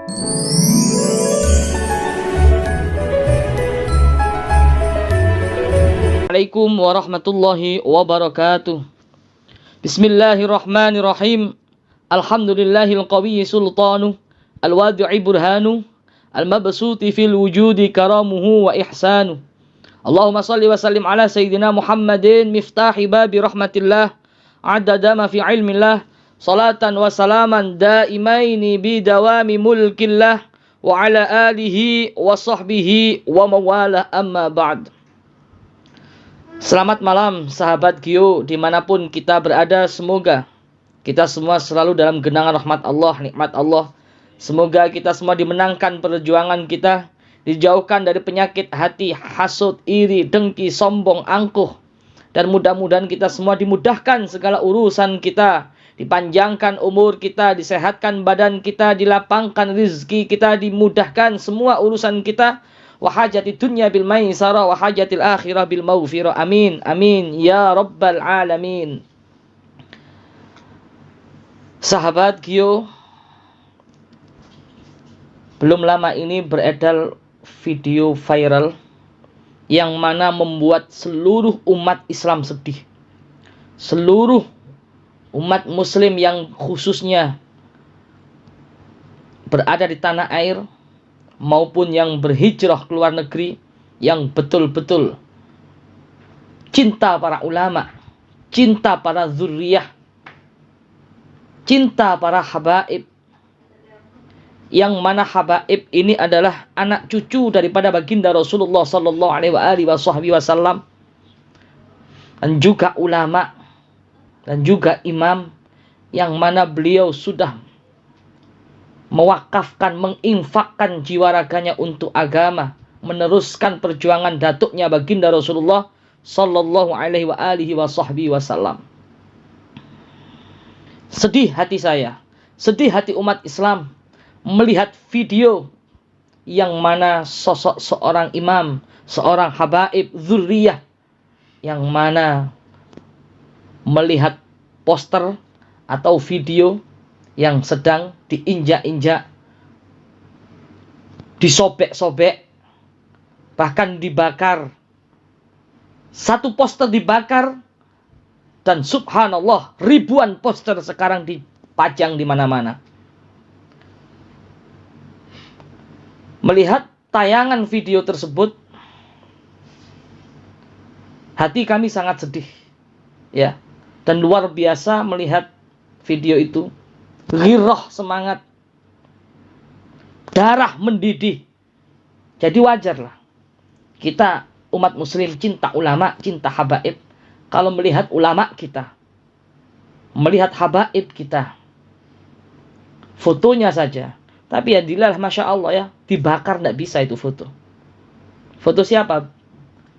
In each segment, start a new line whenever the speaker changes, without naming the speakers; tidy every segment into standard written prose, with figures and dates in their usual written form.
Assalamualaikum warahmatullahi wabarakatuh. Bismillahirrahmanirrahim. Alhamdulillahil qawiyyi sultanuh, al-wadi'i burhanuh, al-mabsuti fil wujudi karamuhu wa ihsanuh. Allahumma salli wa sallim ala sayyidina Muhammadin miftahi babi rahmatillah, adada ma fi ilmillah, salatan wa salaman daimaini bidawami mulkillah, wa ala alihi wa sahbihi wa mawalah, amma ba'd. Selamat malam sahabat Gio, dimanapun kita berada, semoga kita semua selalu dalam genangan rahmat Allah, nikmat Allah. Semoga kita semua dimenangkan perjuangan kita, dijauhkan dari penyakit hati, hasud, iri, dengki, sombong, angkuh. Dan mudah-mudahan kita semua dimudahkan segala urusan kita, dipanjangkan umur kita, disehatkan badan kita, dilapangkan rizki kita, dimudahkan semua urusan kita. Wa hajati dunya bil maisara wa hajatil akhirah bil maghfirah. Amin amin ya rabbal alamin. Sahabat Gio, belum lama ini beredar video viral yang mana membuat seluruh umat Islam sedih. Seluruh umat muslim yang khususnya berada di tanah air maupun yang berhijrah ke luar negeri, yang betul-betul cinta para ulama, cinta para zuriyah, cinta para habaib, yang mana habaib ini adalah anak cucu daripada baginda Rasulullah sallallahu alaihi wasallam, dan juga ulama dan juga imam, yang mana beliau sudah mewakafkan, menginfakkan jiwa raganya untuk agama, meneruskan perjuangan datuknya baginda Rasulullah sallallahu alaihi wasallam. Sedih hati saya, sedih hati umat Islam melihat video yang mana sosok seorang imam, seorang habaib zuriyah, yang mana melihat poster atau video yang sedang diinjak-injak, disobek-sobek, bahkan dibakar. Satu poster dibakar, dan subhanallah ribuan poster sekarang dipajang di mana-mana. Melihat tayangan video tersebut, hati kami sangat sedih, ya, dan luar biasa melihat video itu. Ghirah semangat, darah mendidih. Jadi wajarlah kita umat muslim cinta ulama, cinta habaib. Kalau melihat ulama kita, melihat habaib kita, fotonya saja. Tapi ya dilal, masya Allah ya, dibakar tidak bisa itu foto. Foto siapa?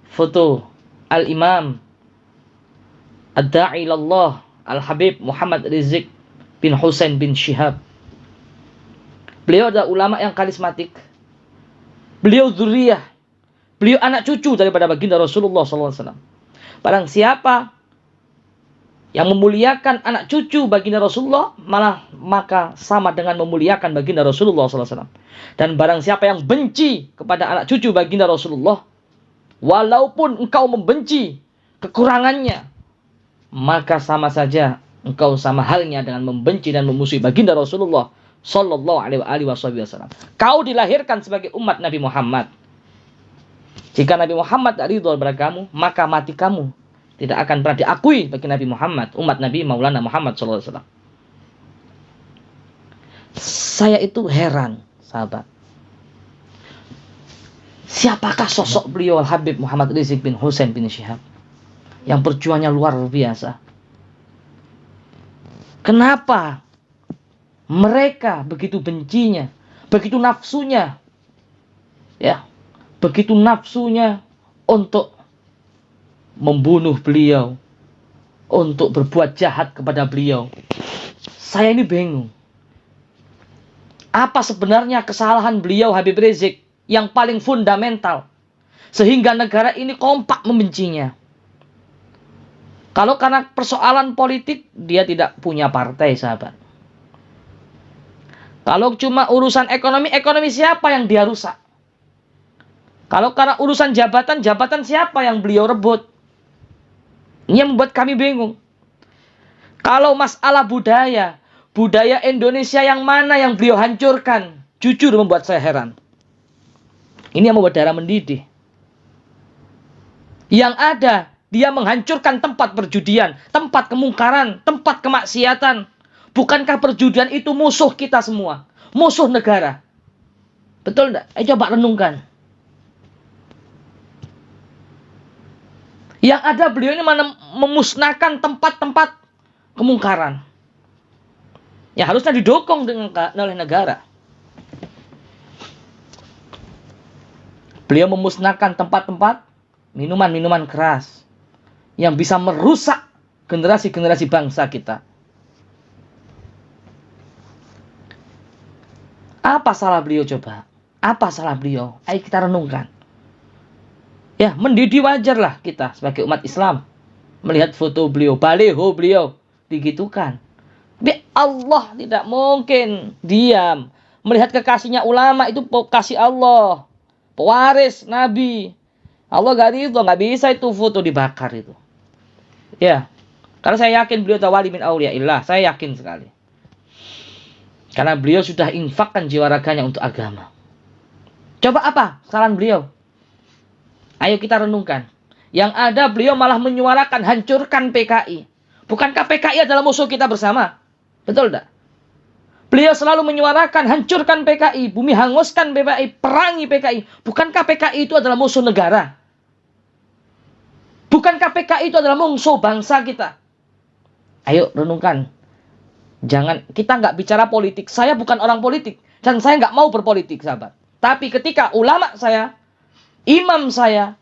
Foto al-imam ad-da'i ilallah al-habib Muhammad Rizik bin Husain bin Syihab. Beliau adalah ulama yang karismatik. Beliau dzurriyah. Beliau anak cucu daripada baginda Rasulullah SAW. Barang siapa yang memuliakan anak cucu baginda Rasulullah, maka sama dengan memuliakan baginda Rasulullah SAW. Dan barang siapa yang benci kepada anak cucu baginda Rasulullah, walaupun engkau membenci kekurangannya, maka sama saja engkau sama halnya dengan membenci dan memusuhi baginda Rasulullah sallallahu alaihi wasallam. Kau dilahirkan sebagai umat Nabi Muhammad. Jika Nabi Muhammad tak ridho kepada kamu, maka mati kamu tidak akan pernah diakui bagi Nabi Muhammad, umat Nabi Maulana Muhammad sallallahu alaihi wasallam. Saya itu heran, sahabat. Siapakah sosok beliau Al-Habib Muhammad Rizik bin Husain bin Syihab yang perjuangannya luar biasa? Kenapa mereka begitu bencinya, begitu nafsunya, ya, begitu nafsunya untuk membunuh beliau, untuk berbuat jahat kepada beliau? Saya ini bingung. Apa sebenarnya kesalahan beliau Habib Rizik yang paling fundamental sehingga negara ini kompak membencinya? Kalau karena persoalan politik, dia tidak punya partai, sahabat. Kalau cuma urusan ekonomi, ekonomi siapa yang dia rusak? Kalau karena urusan jabatan, jabatan siapa yang beliau rebut? Ini yang membuat kami bingung. Kalau masalah budaya, budaya Indonesia yang mana yang beliau hancurkan? Jujur membuat saya heran. Ini yang membuat darah mendidih. Yang ada, dia menghancurkan tempat perjudian, tempat kemungkaran, tempat kemaksiatan. Bukankah perjudian itu musuh kita semua? Musuh negara. Betul enggak? Coba renungkan. Yang ada beliau ini memusnahkan tempat-tempat kemungkaran. Ya harusnya didukung oleh negara. Beliau memusnahkan tempat-tempat minuman-minuman keras yang bisa merusak generasi-generasi bangsa kita. Apa salah beliau coba? Apa salah beliau? Ayo kita renungkan. Ya, mendidih wajar lah kita sebagai umat Islam. Melihat foto beliau, baliho beliau, digitukan. Tapi Allah tidak mungkin diam. Melihat kekasihnya ulama itu kasih Allah. Pewaris Nabi. Allah gak ridho, gak bisa itu foto dibakar itu. Ya, karena saya yakin beliau tawali min auliyaillah. Saya yakin sekali. Karena beliau sudah infakkan jiwa raganya untuk agama. Coba apa saran beliau? Ayo kita renungkan. Yang ada beliau malah menyuarakan hancurkan PKI. Bukankah PKI adalah musuh kita bersama? Betul tidak? Beliau selalu menyuarakan hancurkan PKI. Bumi hanguskan PKI. Perangi PKI. Bukankah PKI itu adalah musuh negara? Bukankah PKI itu adalah musuh bangsa kita? Ayo renungkan. Jangan, kita nggak bicara politik. Saya bukan orang politik. Dan saya nggak mau berpolitik, sahabat. Tapi ketika ulama saya, imam saya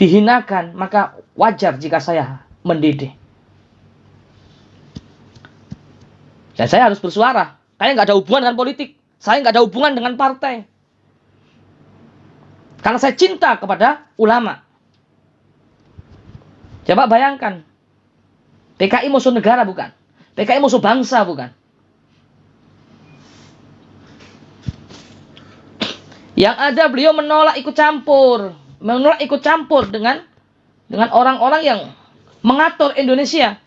dihinakan, maka wajar jika saya mendidih. Dan saya harus bersuara. Saya nggak ada hubungan dengan politik. Saya nggak ada hubungan dengan partai. Karena saya cinta kepada ulama. Coba bayangkan. PKI musuh negara bukan? PKI musuh bangsa bukan? Yang ada beliau menolak ikut campur. Menolak ikut campur dengan orang-orang yang mengatur Indonesia.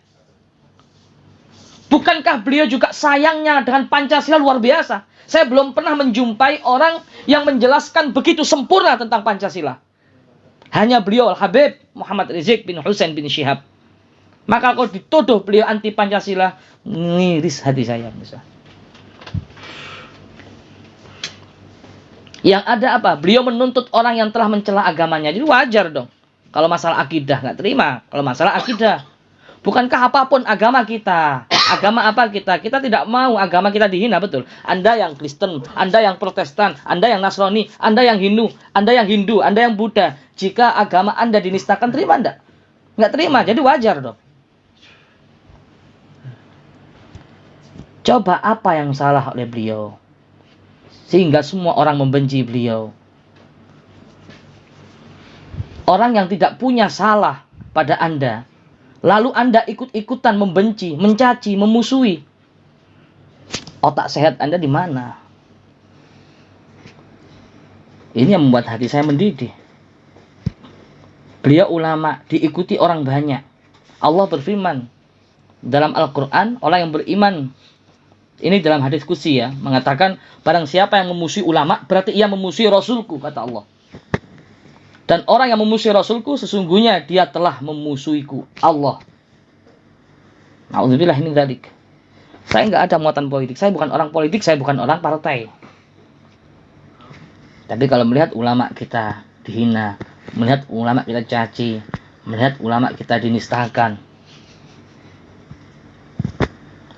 Bukankah beliau juga sayangnya dengan Pancasila luar biasa? Saya belum pernah menjumpai orang yang menjelaskan begitu sempurna tentang Pancasila. Hanya beliau, Al-Habib Muhammad Rizik bin Hussein bin Syihab. Maka kalau dituduh beliau anti Pancasila, ngiris hati saya. Yang ada apa? Beliau menuntut orang yang telah mencela agamanya. Jadi wajar dong. Kalau masalah akidah, nggak terima. Kalau masalah akidah. Bukankah apapun agama kita? Agama apa kita? Kita tidak mau agama kita dihina, betul. Anda yang Kristen, Anda yang Protestan, Anda yang Nasrani, Anda yang Hindu, Anda yang Buddha. Jika agama Anda dinistakan, terima enggak? Nggak terima, jadi wajar dong. Coba apa yang salah oleh beliau? Sehingga semua orang membenci beliau. Orang yang tidak punya salah pada Anda, lalu Anda ikut-ikutan membenci, mencaci, memusuhi. Otak sehat Anda di mana? Ini yang membuat hati saya mendidih. Beliau ulama, diikuti orang banyak. Allah berfirman dalam Al-Quran, orang yang beriman, ini dalam hadis qudsi ya, mengatakan barang siapa yang memusuhi ulama, berarti ia memusuhi Rasulku, kata Allah. Dan orang yang memusuhi Rasulku, sesungguhnya dia telah memusuhiku, Allah. Na'udzubillah min dzalik. Saya nggak ada muatan politik. Saya bukan orang politik, saya bukan orang partai. Tapi kalau melihat ulama kita dihina, melihat ulama kita caci, melihat ulama kita dinistakan.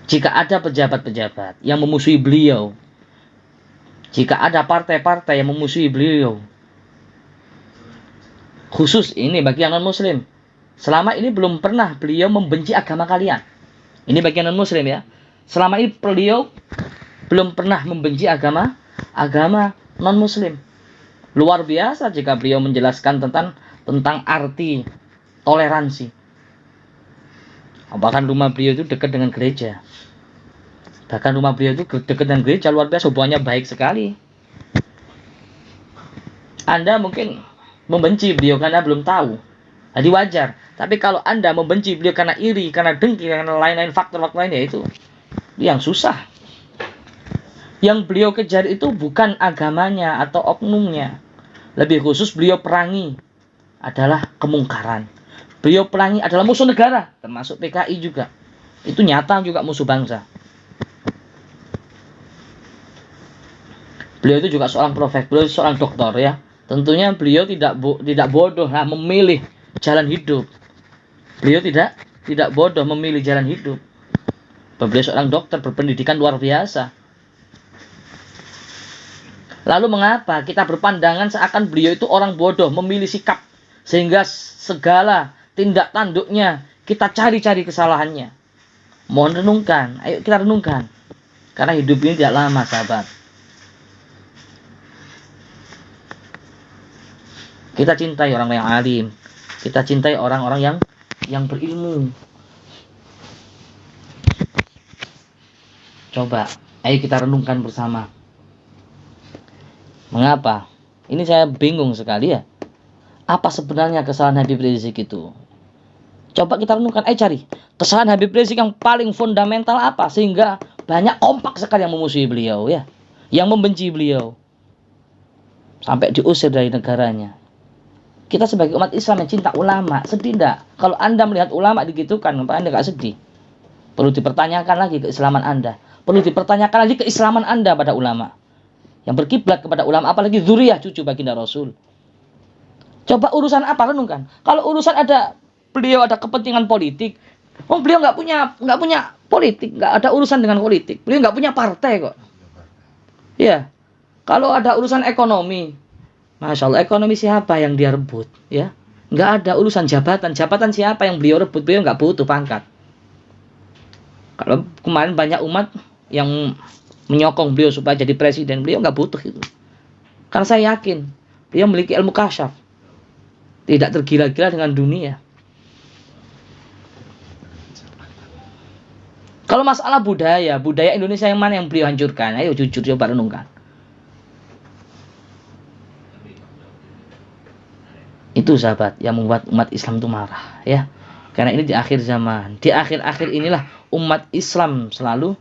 Jika ada pejabat-pejabat yang memusuhi beliau, jika ada partai-partai yang memusuhi beliau, khusus ini bagi yang non-muslim, selama ini belum pernah beliau membenci agama kalian. Ini bagi yang non-muslim ya. Selama ini beliau belum pernah membenci agama non-muslim. Luar biasa jika beliau menjelaskan tentang arti toleransi. Bahkan rumah beliau itu dekat dengan gereja. Bahkan rumah beliau itu dekat dengan gereja, luar biasa, hubungannya baik sekali. Anda mungkin membenci beliau karena belum tahu, jadi wajar. Tapi kalau Anda membenci beliau karena iri, karena dengki, karena lain-lain faktor-faktor lainnya, itu yang susah. Yang beliau kejar itu bukan agamanya atau oknumnya. Lebih khusus beliau perangi adalah kemungkaran. Beliau perangi adalah musuh negara, termasuk PKI juga. Itu nyata juga musuh bangsa. Beliau itu juga seorang profesor, beliau seorang doktor ya. Tentunya beliau tidak bodoh lah memilih jalan hidup. Beliau tidak bodoh memilih jalan hidup. Beliau seorang dokter berpendidikan luar biasa. Lalu mengapa kita berpandangan seakan beliau itu orang bodoh, memilih sikap, sehingga segala tindak tanduknya kita cari-cari kesalahannya. Mohon renungkan, ayo kita renungkan. Karena hidup ini tidak lama, sahabat. Kita cintai orang yang alim, kita cintai orang-orang yang berilmu. Coba, ayo kita renungkan bersama. Mengapa? Ini saya bingung sekali ya. Apa sebenarnya kesalahan Habib Rizik itu? Coba kita renungkan, cari. Kesalahan Habib Rizik yang paling fundamental apa? Sehingga banyak kompak sekali yang memusuhi beliau ya. Yang membenci beliau. Sampai diusir dari negaranya. Kita sebagai umat Islam yang cinta ulama, sedih enggak? Kalau Anda melihat ulama digitukan, apa Anda enggak sedih? Perlu dipertanyakan lagi keislaman Anda. Perlu dipertanyakan lagi keislaman Anda pada ulama. Yang berkiblat kepada ulama, apalagi dzurriyyah cucu baginda Rasul. Coba urusan apa, renungkan. Kalau urusan beliau ada kepentingan politik, beliau nggak punya politik, nggak ada urusan dengan politik. Beliau nggak punya partai kok. Ya, kalau ada urusan ekonomi, masya Allah, ekonomi siapa yang dia rebut? Ya, nggak ada urusan jabatan siapa yang beliau rebut. Beliau nggak butuh pangkat. Kalau kemarin banyak umat yang menyokong beliau supaya jadi presiden, beliau nggak butuh itu. Karena saya yakin beliau memiliki ilmu kasyaf, tidak tergila-gila dengan dunia. Kalau masalah budaya Indonesia yang mana yang beliau hancurkan? Ayo jujur coba renungkan. Itu sahabat yang membuat umat Islam itu marah ya. Karena ini di akhir zaman, di akhir-akhir inilah umat Islam selalu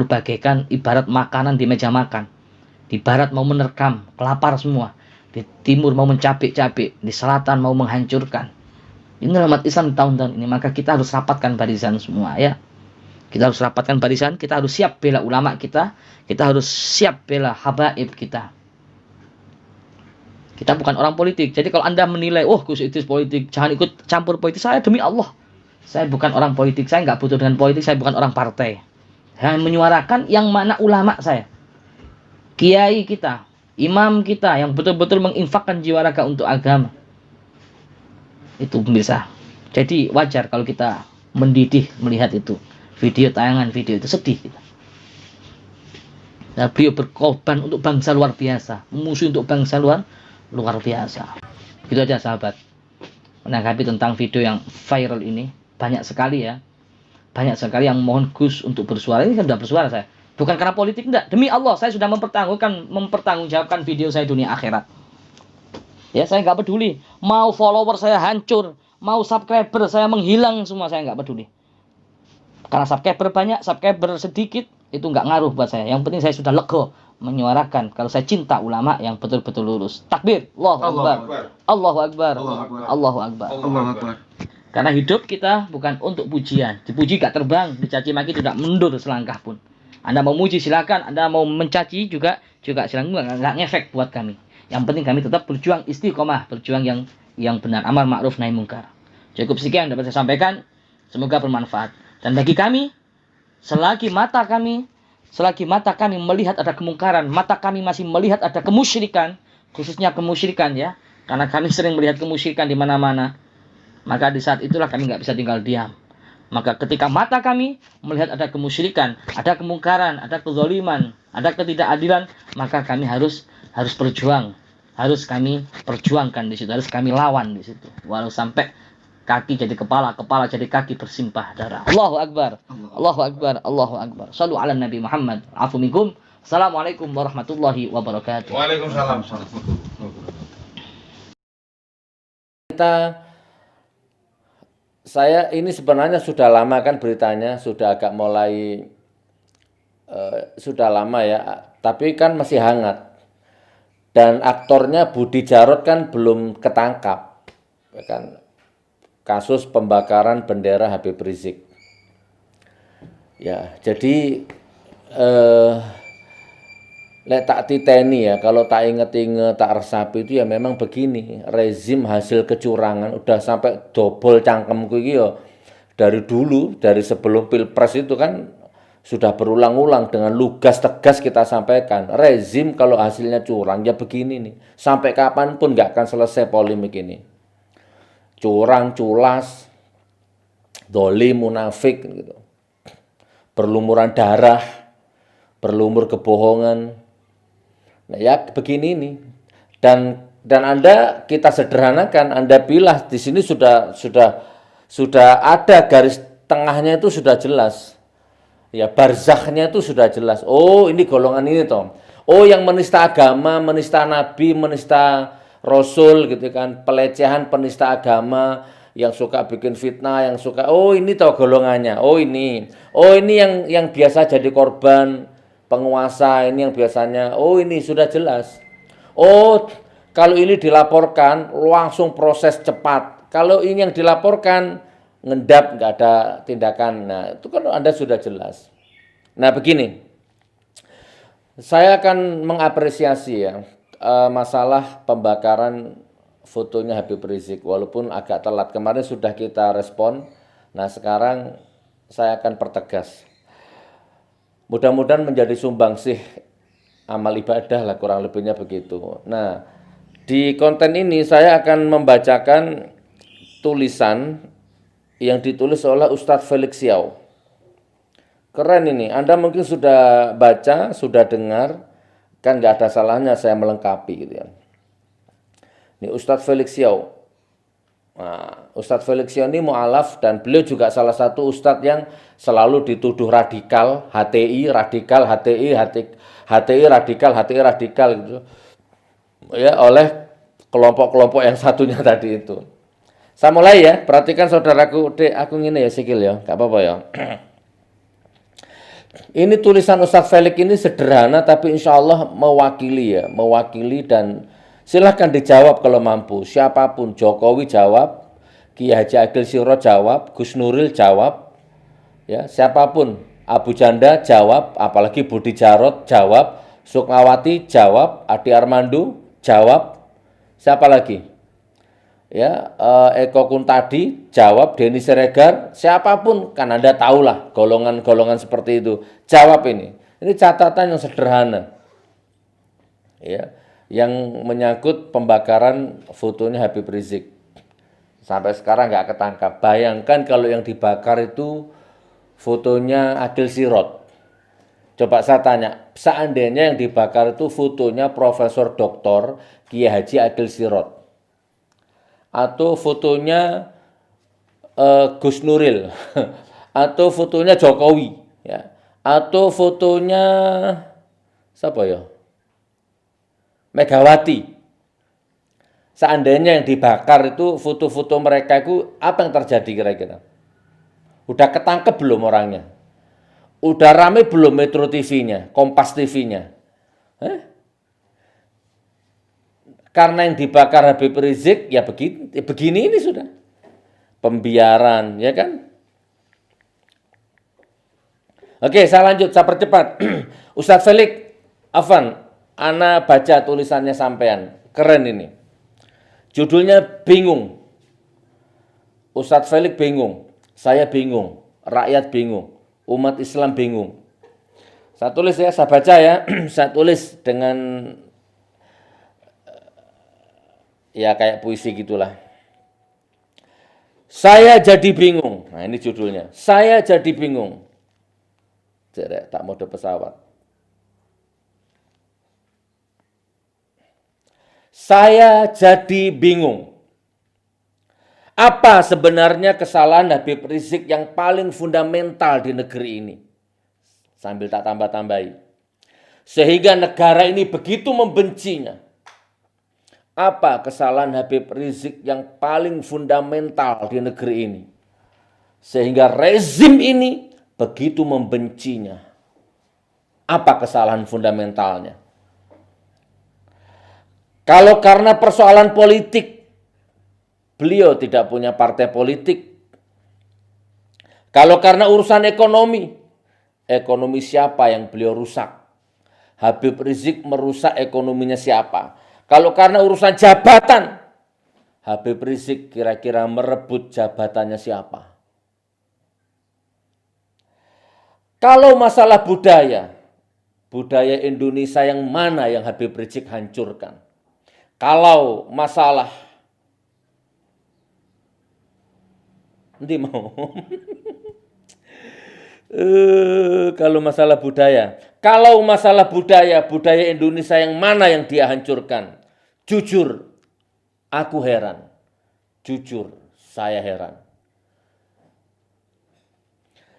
bagaikan ibarat makanan di meja makan. Di barat mau menerkam, kelapar semua. Di timur mau mencabik-cabik, di selatan mau menghancurkan. Inilah umat Islam di tahun-tahun ini. Maka kita harus rapatkan barisan semua ya. Kita harus rapatkan barisan, kita harus siap bela ulama kita harus siap bela habaib kita. Kita bukan orang politik. Jadi kalau Anda menilai, Gus Idris politik, jangan ikut campur politik. Saya demi Allah, saya bukan orang politik, saya nggak butuh dengan politik, saya bukan orang partai. Saya menyuarakan yang mana ulama saya, kiai kita, imam kita yang betul-betul menginfakkan jiwa raga untuk agama. Itu pemirsa. Jadi wajar kalau kita mendidih melihat itu. Tayangan video itu sedih kita. Nah, beliau berkorban untuk bangsa luar biasa, memusuhi untuk bangsa luar biasa. Gitu aja sahabat. Menanggapi tentang video yang viral ini, banyak sekali ya. Banyak sekali yang mohon Gus untuk bersuara. Ini kan sudah bersuara saya. Bukan karena politik, enggak. Demi Allah, saya sudah mempertanggungjawabkan video saya dunia akhirat. Ya, saya nggak peduli. Mau follower saya hancur, mau subscriber saya menghilang, semua saya nggak peduli. Karena subscriber banyak, subscriber sedikit, itu nggak ngaruh buat saya. Yang penting saya sudah lega menyuarakan kalau saya cinta ulama yang betul-betul lurus. Takbir, Allahu Akbar. Allahu Akbar. Allahu Akbar. Allahu Akbar. Karena hidup kita bukan untuk pujian. Dipuji gak terbang, dicaci maki tidak mundur selangkah pun. Anda mau muji silakan, Anda mau mencaci juga silakan, enggak ngefek buat kami. Yang penting kami tetap berjuang istiqomah, berjuang yang benar, amar ma'ruf nahi mungkar. Cukup sekian dapat saya sampaikan. Semoga bermanfaat. Dan bagi kami, selagi mata kami melihat ada kemungkaran, mata kami masih melihat ada kemusyrikan, khususnya kemusyrikan ya, karena kami sering melihat kemusyrikan di mana-mana, maka di saat itulah kami nggak bisa tinggal diam. Maka ketika mata kami melihat ada kemusyrikan, ada kemungkaran, ada kezaliman, ada ketidakadilan, maka kami harus berjuang, harus kami perjuangkan di situ, harus kami lawan di situ, walau sampai kaki jadi kepala, kepala jadi kaki, bersimpah darah. Allahu Akbar. Allahu Akbar. Allahu Akbar. Shallu ala Nabi Muhammad. Afu minkum. Assalamualaikum warahmatullahi wabarakatuh.
Waalaikumsalam.
Saya ini sebenarnya sudah lama kan beritanya, sudah agak mulai sudah lama ya, tapi kan masih hangat. Dan aktornya Budi Jarot kan belum ketangkap, ya kan? Kasus pembakaran bendera Habib Rizik. Ya, jadi lek tak titeni ya, kalau tak inget-inget, tak resapi itu ya memang begini, rezim hasil kecurangan udah sampai dobol cangkemku iki ya. Dari dulu, dari sebelum Pilpres itu kan sudah berulang-ulang dengan lugas tegas kita sampaikan, rezim kalau hasilnya curang ya begini nih, sampai kapanpun nggak akan selesai polemik ini. Curang, culas, dolim, munafik, gitu. Berlumuran darah, berlumur kebohongan. Nah ya begini nih. Dan Anda kita sederhanakan, Anda pilih di sini sudah ada garis tengahnya itu sudah jelas. Ya barzahnya itu sudah jelas. Oh ini golongan ini toh. Oh yang menista agama, menista nabi, menista rasul gitu kan. Pelecehan, penista agama, yang suka bikin fitnah, yang suka. Oh ini toh golongannya. Oh ini. Oh ini yang biasa jadi korban penguasa, ini yang biasanya. Oh ini sudah jelas. Oh kalau ini dilaporkan langsung proses cepat. Kalau ini yang dilaporkan ngendap, nggak ada tindakan. Nah itu kan Anda sudah jelas. Nah begini, saya akan mengapresiasi ya masalah pembakaran fotonya Habib Rizik, walaupun agak telat. Kemarin sudah kita respon. Nah sekarang saya akan pertegas. Mudah-mudahan menjadi sumbangsih amal ibadah lah, kurang lebihnya begitu. Nah di konten ini saya akan membacakan tulisan yang ditulis oleh Ustadz Felix Xiao. Keren ini, Anda mungkin sudah baca, sudah dengar, kan nggak ada salahnya saya melengkapi gitu ya. Ini Ustadz Felix Xiao. Nah, Ustadz Felix Xiao ini mu'alaf dan beliau juga salah satu ustadz yang selalu dituduh radikal, HTI, radikal, HTI, HTI, radikal, HTI, radikal gitu. Ya, oleh kelompok-kelompok yang satunya tadi itu. Saya mulai ya, perhatikan saudaraku, aku ngene ya sikil ya, gak apa-apa ya. Ini tulisan Ustadz Felix ini sederhana tapi insya Allah mewakili dan silahkan dijawab kalau mampu. Siapapun, Jokowi jawab, Kiai Haji Agil Sirot jawab, Gus Nuril jawab, ya siapapun, Abu Janda jawab, apalagi Budi Jarot jawab, Sukmawati jawab, Adi Armando jawab, siapa lagi? Ya, Eko Kuntadi jawab, Denny Siregar, siapapun kan Anda tahulah golongan-golongan seperti itu. Jawab ini. Ini catatan yang sederhana. Ya, yang menyangkut pembakaran fotonya Habib Rizik. Sampai sekarang nggak ketangkap. Bayangkan kalau yang dibakar itu fotonya Agil Sirot. Coba saya tanya, seandainya yang dibakar itu fotonya Profesor Doktor Kiai Haji Agil Sirot. Atau fotonya Gus Nuril, atau fotonya Jokowi, ya, atau fotonya siapa ya, Megawati. Seandainya yang dibakar itu foto-foto mereka itu, apa yang terjadi kira-kira? Udah ketangkep belum orangnya? Udah rame belum Metro TV-nya, Kompas TV-nya? Karena yang dibakar Habib Rizik ya begini ini sudah. Pembiaran, ya kan? Oke, saya lanjut, saya percepat. Ustadz Felix, Afan, ana baca tulisannya sampean. Keren ini. Judulnya bingung. Ustadz Felix bingung, saya bingung, rakyat bingung, umat Islam bingung. Saya tulis ya, saya baca ya. Saya tulis dengan ya kayak puisi gitulah. Saya jadi bingung. Nah ini judulnya. Saya jadi bingung. Jadi tak mode pesawat. Saya jadi bingung. Apa sebenarnya kesalahan Habib Rizik yang paling fundamental di negeri ini? Sambil tak tambah-tambahi. Sehingga negara ini begitu membencinya. Apa kesalahan Habib Rizik yang paling fundamental di negeri ini? Sehingga rezim ini begitu membencinya. Apa kesalahan fundamentalnya? Kalau karena persoalan politik, beliau tidak punya partai politik. Kalau karena urusan ekonomi, ekonomi siapa yang beliau rusak? Habib Rizik merusak ekonominya siapa? Kalau karena urusan jabatan, Habib Rizik kira-kira merebut jabatannya siapa? Kalau masalah budaya, budaya Indonesia yang mana yang Habib Rizik hancurkan? Kalau masalah, nanti mau. Kalau masalah budaya, budaya Indonesia yang mana yang dia hancurkan? Jujur, aku heran. Jujur, saya heran.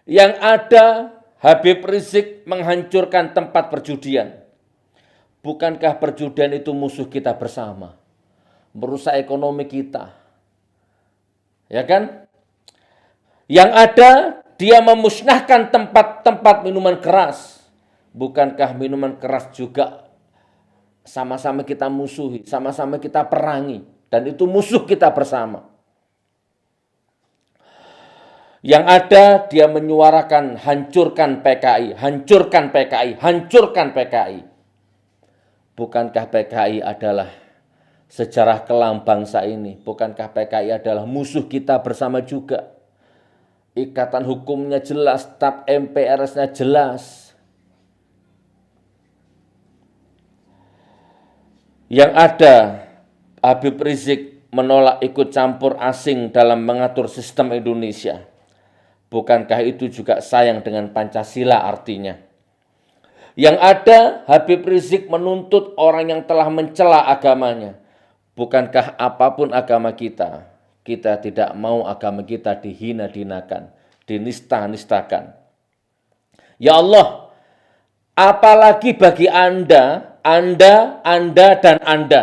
Yang ada, Habib Rizik menghancurkan tempat perjudian. Bukankah perjudian itu musuh kita bersama? Merusak ekonomi kita. Ya kan? Yang ada, dia memusnahkan tempat-tempat minuman keras. Bukankah minuman keras juga sama-sama kita musuhi, sama-sama kita perangi. Dan itu musuh kita bersama. Yang ada, dia menyuarakan hancurkan PKI, hancurkan PKI, hancurkan PKI. Bukankah PKI adalah sejarah kelam bangsa ini? Bukankah PKI adalah musuh kita bersama juga? Ikatan hukumnya jelas, tap MPRS-nya jelas. Yang ada, Habib Rizik menolak ikut campur asing dalam mengatur sistem Indonesia. Bukankah itu juga sayang dengan Pancasila artinya? Yang ada, Habib Rizik menuntut orang yang telah mencela agamanya. Bukankah apapun agama kita, kita tidak mau agama kita dihina-hinakan, dinista-nistakan. Ya Allah, apalagi bagi Anda, dan Anda.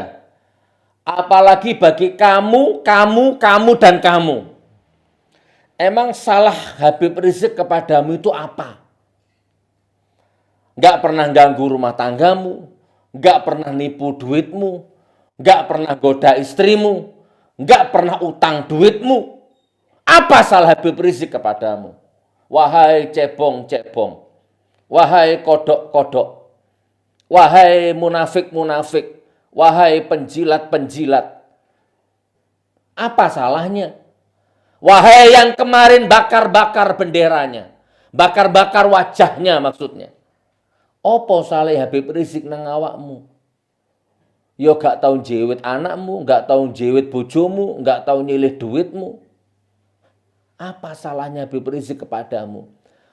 Apalagi bagi kamu, dan kamu. Emang salah Habib Rizik kepadamu itu apa? Gak pernah ganggu rumah tanggamu, gak pernah nipu duitmu, gak pernah goda istrimu, gak pernah utang duitmu. Apa salah Habib Rizik kepadamu? Wahai cebong-cebong, wahai kodok-kodok, wahai munafik-munafik, wahai penjilat-penjilat. Apa salahnya? Wahai yang kemarin bakar-bakar benderanya, bakar-bakar wajahnya maksudnya. Apa salah Habib Rizik nang awakmu? Yo gak tau jewit anakmu, gak tau jewit bojomu, gak tau nyilih duitmu. Apa salahnya Habib Rizik kepadamu?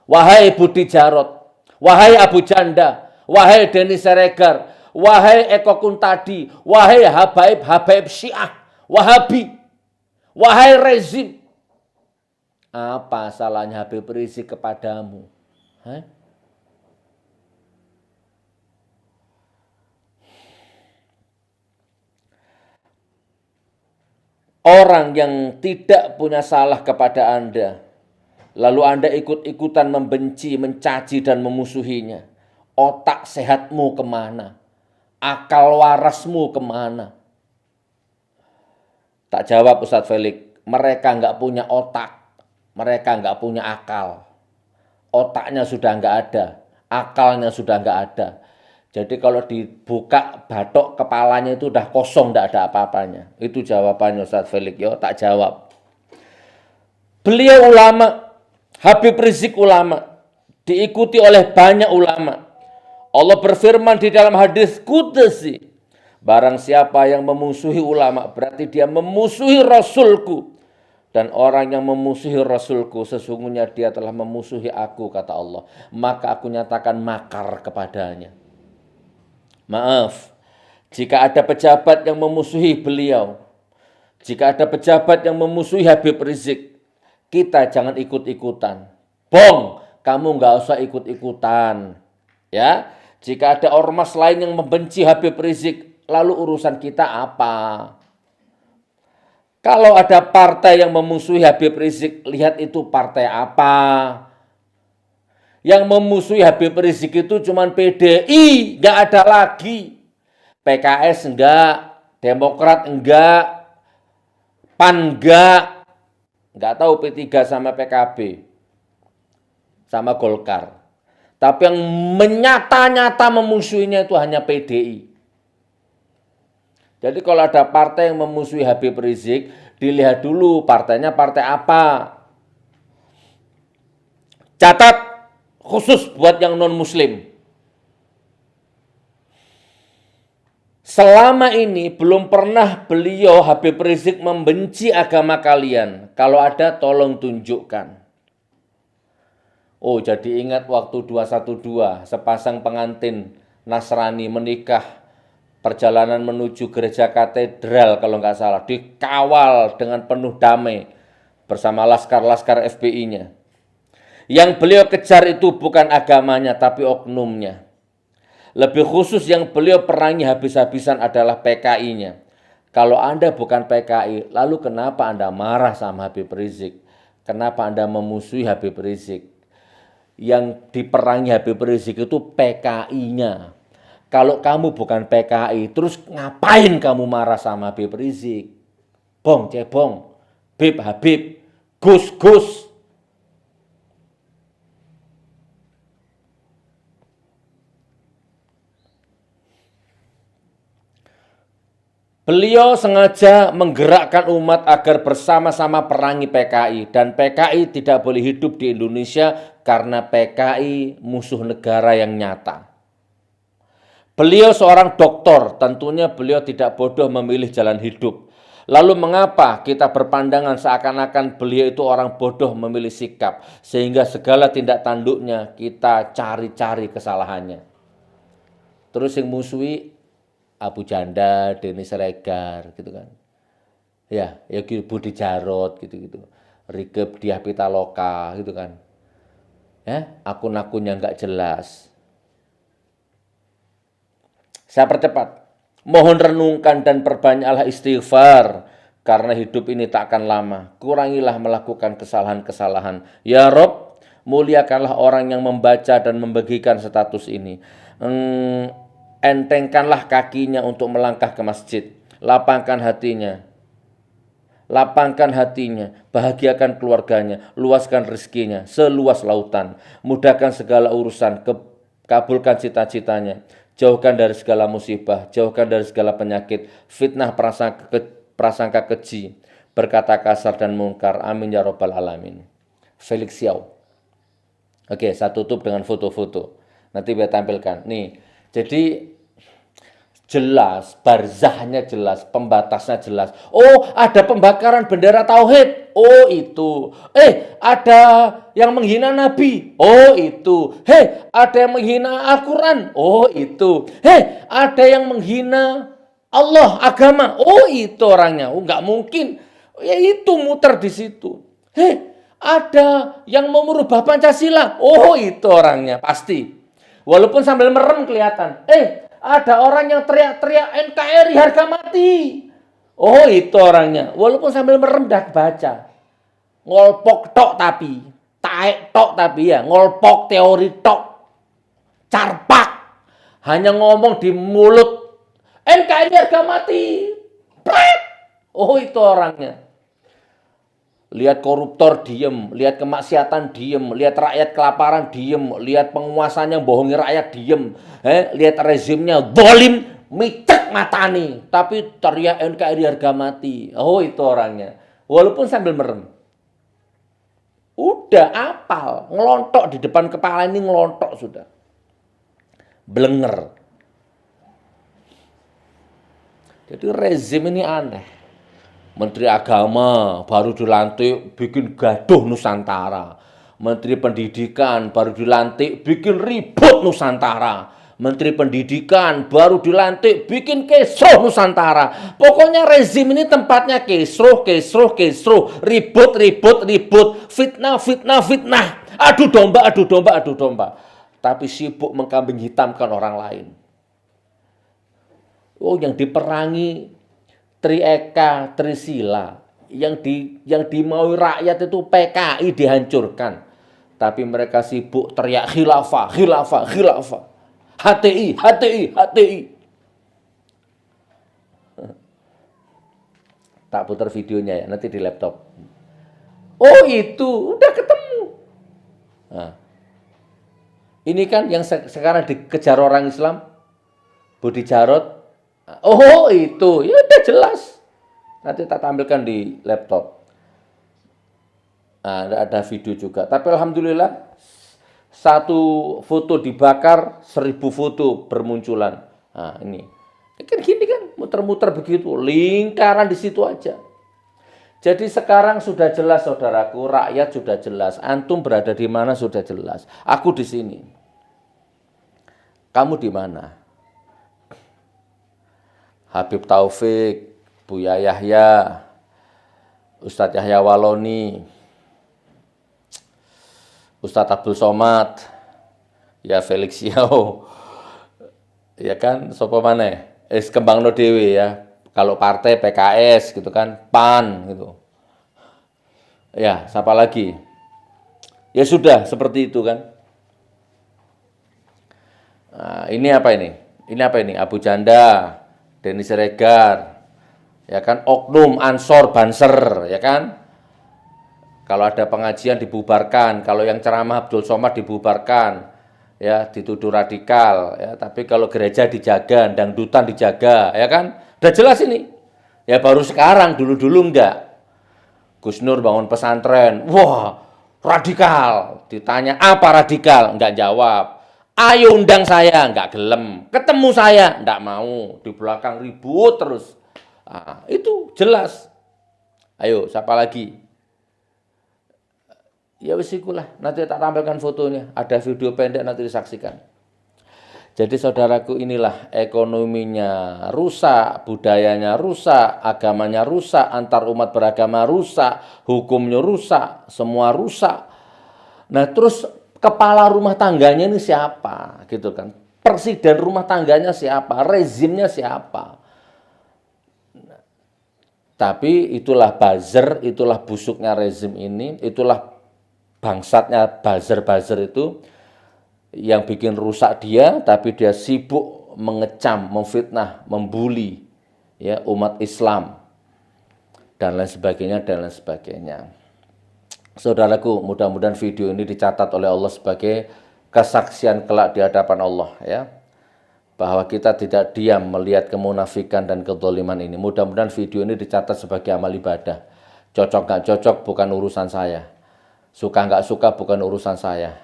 Wahai Budi Jarot, wahai Abu Janda, wahai Denny Siregar, wahai Eko Kuntadi, wahai Habaib Syiah, Wahabi, wahai rezim. Apa salahnya Habib Rizik kepadamu? Hah? Orang yang tidak punya salah kepada Anda, lalu Anda ikut-ikutan membenci, mencaci, dan memusuhinya. Otak sehatmu kemana? Akal warasmu kemana? Tak jawab Ustadz Felix, mereka nggak punya otak, mereka nggak punya akal. Otaknya sudah nggak ada, akalnya sudah nggak ada. Jadi kalau dibuka batok kepalanya itu udah kosong, tidak ada apa-apanya. Itu jawabannya Ustadz Felix. Yo, tak jawab. Beliau ulama, Habib Rizik ulama, diikuti oleh banyak ulama. Allah berfirman di dalam hadis qudsi, barang siapa yang memusuhi ulama, berarti dia memusuhi Rasulku. Dan orang yang memusuhi Rasulku, sesungguhnya dia telah memusuhi aku, kata Allah. Maka aku nyatakan makar kepadanya. Maaf, jika ada pejabat yang memusuhi beliau, Jika ada pejabat yang memusuhi Habib Rizik, kita jangan ikut-ikutan. Bong, kamu nggak usah ikut-ikutan. Ya, jika ada ormas lain yang membenci Habib Rizik, lalu urusan kita apa? Kalau ada partai yang memusuhi Habib Rizik, lihat itu partai apa. Yang memusuhi Habib Rizik itu cuma PDI, nggak ada lagi. PKS enggak, Demokrat enggak, PAN enggak tahu P3 sama PKB, sama Golkar. Tapi yang menyata-nyata memusuhinya itu hanya PDI. Jadi kalau ada partai yang memusuhi Habib Rizik, dilihat dulu partainya partai apa. Catat khusus buat yang non-muslim. Selama ini belum pernah beliau Habib Rizik membenci agama kalian. Kalau ada tolong tunjukkan. Oh, jadi ingat waktu 212 sepasang pengantin Nasrani menikah, perjalanan menuju gereja katedral kalau nggak salah, dikawal dengan penuh damai bersama laskar-laskar FBI-nya. Yang beliau kejar itu bukan agamanya tapi oknumnya. Lebih khusus yang beliau perangi habis-habisan adalah PKI-nya. Kalau Anda bukan PKI, lalu kenapa Anda marah sama Habib Rizik? Kenapa Anda memusuhi Habib Rizik? Yang diperangi Habib Rizik itu PKI-nya. Kalau kamu bukan PKI, terus ngapain kamu marah sama Habib Rizik? Bong, cebong, Bib, Habib, Gus, Gus. Beliau sengaja menggerakkan umat agar bersama-sama perangi PKI. Dan PKI tidak boleh hidup di Indonesia karena PKI musuh negara yang nyata. Beliau seorang doktor, tentunya beliau tidak bodoh memilih jalan hidup. Lalu mengapa kita berpandangan seakan-akan beliau itu orang bodoh memilih sikap, sehingga segala tindak tanduknya kita cari-cari kesalahannya. Terus yang musuhi Abu Janda, Denny Siregar gitu kan. Ya Budi Jarot gitu-gitu. Rieke Diah Pitaloka gitu kan. Ya, akun-akunnya nggak jelas. Saya percepat. Mohon renungkan dan perbanyaklah istighfar karena hidup ini tak akan lama. Kurangilah melakukan kesalahan-kesalahan. Ya Rob, muliakanlah orang yang membaca dan membagikan status ini. Entengkanlah kakinya untuk melangkah ke masjid. Lapangkan hatinya. Lapangkan hatinya. Bahagiakan keluarganya. Luaskan rezekinya seluas lautan. Mudahkan segala urusan. Kabulkan cita-citanya. Jauhkan dari segala musibah. Jauhkan dari segala penyakit. Fitnah prasangka keji. Berkata kasar dan mungkar. Amin ya robbal alamin. Felix Xiao. Oke, saya tutup dengan foto-foto. Nanti saya tampilkan. Nih. Jadi jelas, barzahnya jelas, pembatasnya jelas. Oh, ada pembakaran bendera tauhid. Oh, itu. Ada yang menghina Nabi. Oh, itu. Ada yang menghina Al-Quran. Oh, itu. Ada yang menghina Allah, agama. Oh, itu orangnya. Oh, nggak mungkin. Ya itu muter di situ. Ada yang mau merubah Pancasila. Oh, itu orangnya. Pasti. Walaupun sambil merem kelihatan. Ada orang yang teriak-teriak NKRI harga mati. Oh, itu orangnya. Walaupun sambil merem dah baca. Ngolpok tok tapi. Taek tok tapi ya. Ngolpok teori tok. Carpak. Hanya ngomong di mulut. NKRI harga mati. Pret. Oh, itu orangnya. Lihat koruptor diem, lihat kemaksiatan diem, lihat rakyat kelaparan diem, lihat penguasanya bohongi rakyat diem, lihat rezimnya zalim, micek matani, tapi teriak NKRI harga mati. Oh, itu orangnya. Walaupun sambil merem. Udah apal, ngelontok di depan kepala ini ngelontok sudah. Blenger. Jadi rezim ini aneh. Menteri Agama baru dilantik bikin gaduh Nusantara. Menteri Pendidikan baru dilantik bikin ribut Nusantara. Menteri Pendidikan baru dilantik bikin kisruh Nusantara. Pokoknya rezim ini tempatnya kisruh, ribut, fitnah. Adu domba. Tapi sibuk mengkambing hitamkan orang lain. Oh, yang diperangi Trieka, Trisila. Yang dimaui rakyat itu PKI dihancurkan. Tapi mereka sibuk teriak khilafah. HTI. Tak putar videonya ya, nanti di laptop. Oh itu, udah ketemu. Nah, ini kan yang sekarang dikejar orang Islam, Budi Jarot. Oh itu, ya udah jelas. Nanti tak tampilkan di laptop. Nah, ada video juga. Tapi alhamdulillah, satu foto dibakar, 1000 foto bermunculan. Nah, ini. Kan gini kan, muter-muter begitu, lingkaran di situ aja. Jadi sekarang sudah jelas saudaraku, rakyat sudah jelas. Antum berada di mana sudah jelas. Aku di sini. Kamu di mana? Habib Taufik, Buya Yahya, Ustadz Yahya Waloni, Ustadz Abdul Somad, ya Felix Yao, ya kan, sopo mana? Kembang no dewe ya. Kalau partai PKS gitu kan, PAN gitu. Ya, siapa lagi? Ya sudah seperti itu kan. Nah, ini apa ini? Ini apa ini? Abu Janda, Denny Siregar, ya kan, oknum, ansor, banser, ya kan. Kalau ada pengajian dibubarkan, kalau yang ceramah Abdul Somad dibubarkan, ya dituduh radikal, ya. Tapi kalau gereja dijaga, dangdutan dijaga, ya kan, udah jelas ini. Ya baru sekarang, dulu-dulu enggak. Gus Nur bangun pesantren, wah radikal. Ditanya apa radikal, enggak jawab. Ayo undang saya, enggak gelem. Ketemu saya, enggak mau. Di belakang ribut terus. Nah, itu jelas. Ayo, siapa lagi? Ya wis ikulah, nanti tak tampilkan fotonya. Ada video pendek nanti disaksikan. Jadi saudaraku, inilah ekonominya rusak, budayanya rusak, agamanya rusak, antar umat beragama rusak, hukumnya rusak, semua rusak. Nah terus kepala rumah tangganya ini siapa? Gitu kan. Presiden rumah tangganya siapa? Rezimnya siapa? Tapi itulah buzzer, itulah busuknya rezim ini, itulah bangsatnya buzzer itu yang bikin rusak dia, tapi dia sibuk mengecam, memfitnah, membuli ya umat Islam dan lain sebagainya. Saudaraku, mudah-mudahan video ini dicatat oleh Allah sebagai kesaksian kelak di hadapan Allah ya. Bahwa kita tidak diam melihat kemunafikan dan kezaliman ini. Mudah-mudahan video ini dicatat sebagai amal ibadah. Cocok nggak cocok bukan urusan saya. Suka nggak suka bukan urusan saya.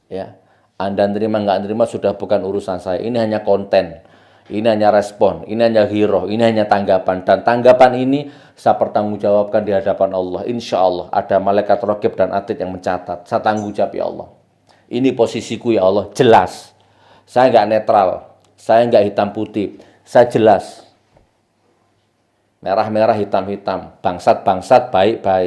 Ya, Anda nerima nggak nerima sudah bukan urusan saya. Ini hanya konten, ini hanya respon, ini hanya hero, ini hanya tanggapan. Dan tanggapan ini saya pertanggungjawabkan di hadapan Allah. Insya Allah ada malaikat raqib dan atid yang mencatat. Saya tanggung jawab ya Allah. Ini posisiku ya Allah, jelas. Saya nggak netral, saya nggak hitam putih, saya jelas. Merah-merah, hitam-hitam, bangsat-bangsat, baik-baik.